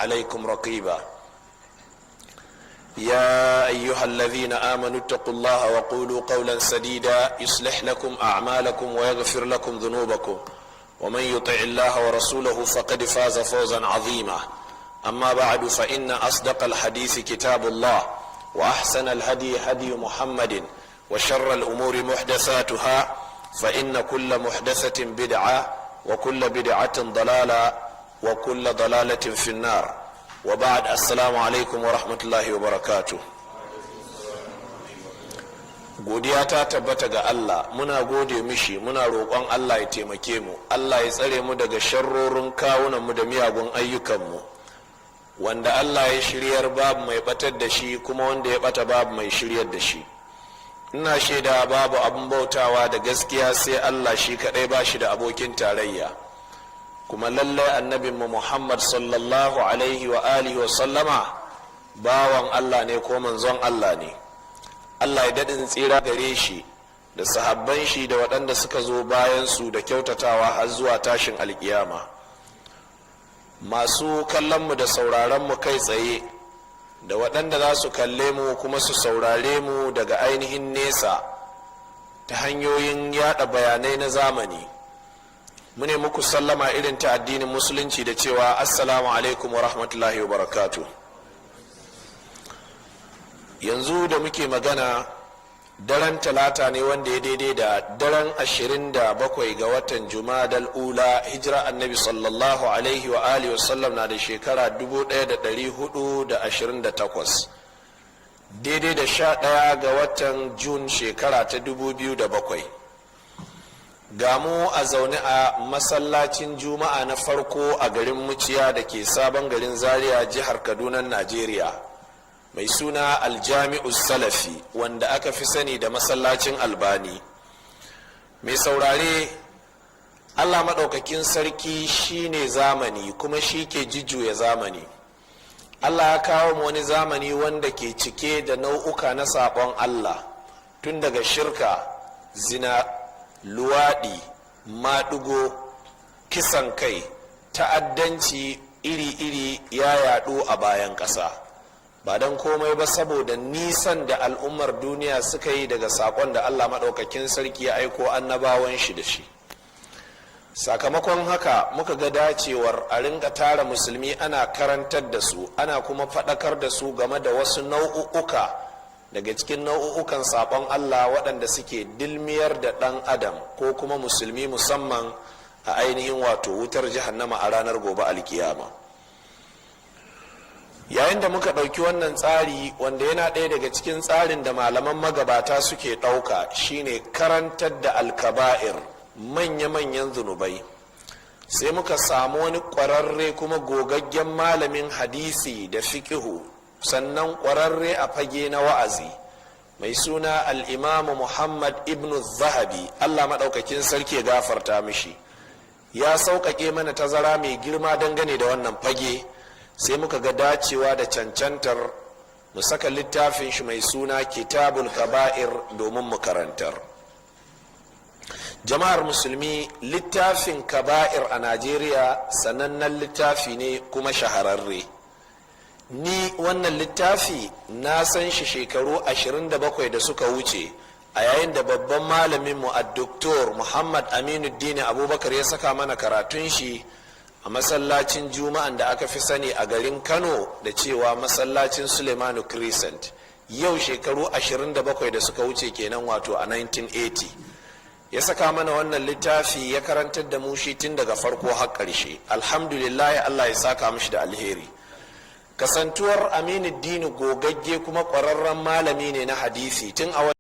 عليكم رقيبا يا أيها الذين آمنوا اتقوا الله وقولوا قولا سديدا يصلح لكم أعمالكم ويغفر لكم ذنوبكم ومن يطع الله ورسوله فقد فاز فوزا عظيما أما بعد فإن أصدق الحديث كتاب الله وأحسن الهدي هدي محمد وشر الأمور محدثاتها فإن كل محدثة بدعة وكل بدعة ضلالة وكل ضلالة في النار وبعد السلام عليكم ورحمة الله وبركاته. godiya ta tabbata ga Allah, muna gode mishi, muna roƙon Allah ya taimake mu, Allah ya tsare mu daga sharrorin kawunan mu da miyagun ayyukan mu. Wanda Allah ya shiryar babu mai batar da shi, kuma wanda ya bata babu mai shiryar da shi. Ina shaida babu abin bautawa da gaskiya sai Allah shi kadai ba shi da abokin tarayya. Kuma lallai annabinmu Muhammad sallallahu alaihi wa alihi wa sallama bawan Allah ne ko manzon Allah ne. Allah ya daɗin tsira gare shi da sahabban shi da waɗanda suka zo bayan su da kyautatawa har zuwa tashin alkiyama. Masu kallonmu da sauraronmu kai tsaye da waɗanda za su kalle mu kuma su saurare mu daga ainihin nesa ta hanyoyin yada bayanai na zamani, mune muku sallama irin ta addinin musulunci da cewa assalamu alaikum wa rahmatullahi wa barakatuh. Yanzu da muke magana daren talata ne wanda ya daidai da daren 27 ga watan jumadal ula, hijira annabi sallallahu alaihi wa alihi wasallam na da shekara 1428 daidai da 11 ga watan jun shekara ta 2007. ga mu a zaune a masallacin juma'a na farko a garin muciya da ke sabon garin zaria jihar kaduna najeriya mai suna aljami'u salafi, wanda aka fi sani da masallacin albani. Mai saurare, Allah maɗaukakin sarki shine zamani kuma shi ke jujjuya zamani. Allah ya kawo mu wani zamani wanda ke cike da nau'uka na saɓon Allah, tun daga shirka, zina, luwaɗi, maɗugo, kisan kai, ta'addanci iri-iri ya yaɗu a bayan ƙasa. Ba don komai ba saboda nisan da al'ummar duniya suka yi daga sakon da Allah maɗaukakin sarki ya aiko annabawan shi da shi. Sakamakon haka muka ga dacewar a rinka tara musulmi ana karantar da su, ana kuma faɗakar da su game da wasu nau'uka daga cikin nau'ukan sakon Allah waɗanda suke dilmiyar da ɗan adam ko kuma musulmi musamman a ainihin wato wutar jahannama a ranar gobe alkiyama. Yayin da muka ɗauki wannan tsari, wanda yana ɗaya daga cikin tsarin da malaman magabata suke ɗauka, shine karantar da alkabair, manya-manyan zunubai, sai muka samu wani ƙwararre kuma gogaggen malamin hadisi da fiƙihu, sannan ƙwararre a fage na wa'azi, mai suna al'imamu Muhammad ibn Zahabi, Allah maɗaukakin sarki ya gafarta mishi. Ya sauƙaƙe mana tazara mai girma dangane da wannan fage, sai muka ga dacewa da cancantar mu saka littafin shi mai suna kitabul kabair domin mu karantar. Jama'ar musulmi, littafin kabair a Najeriya sanannen littafi ne kuma shahararre. Ni wannan littafi na san shi shekaru 27 da suka wuce, a yayin da babban malaminmu a Dr. Muhammad Aminuddin Abubakar ya saka mana karatun shi a masallacin juma'an da aka fi sani a garin Kano da cewa masallacin Suleimanu Crescent, yau shekaru 27 da suka wuce kenan, wato a 1980. Ya saka mana wannan littafi ya karantar da mu shi tun daga farko har ƙarshe. Alhamdulillah, Allah ya saka mishi da alheri. Kasantuwar Aminuddin gogagge kuma ƙwararren malami ne na hadisi tun a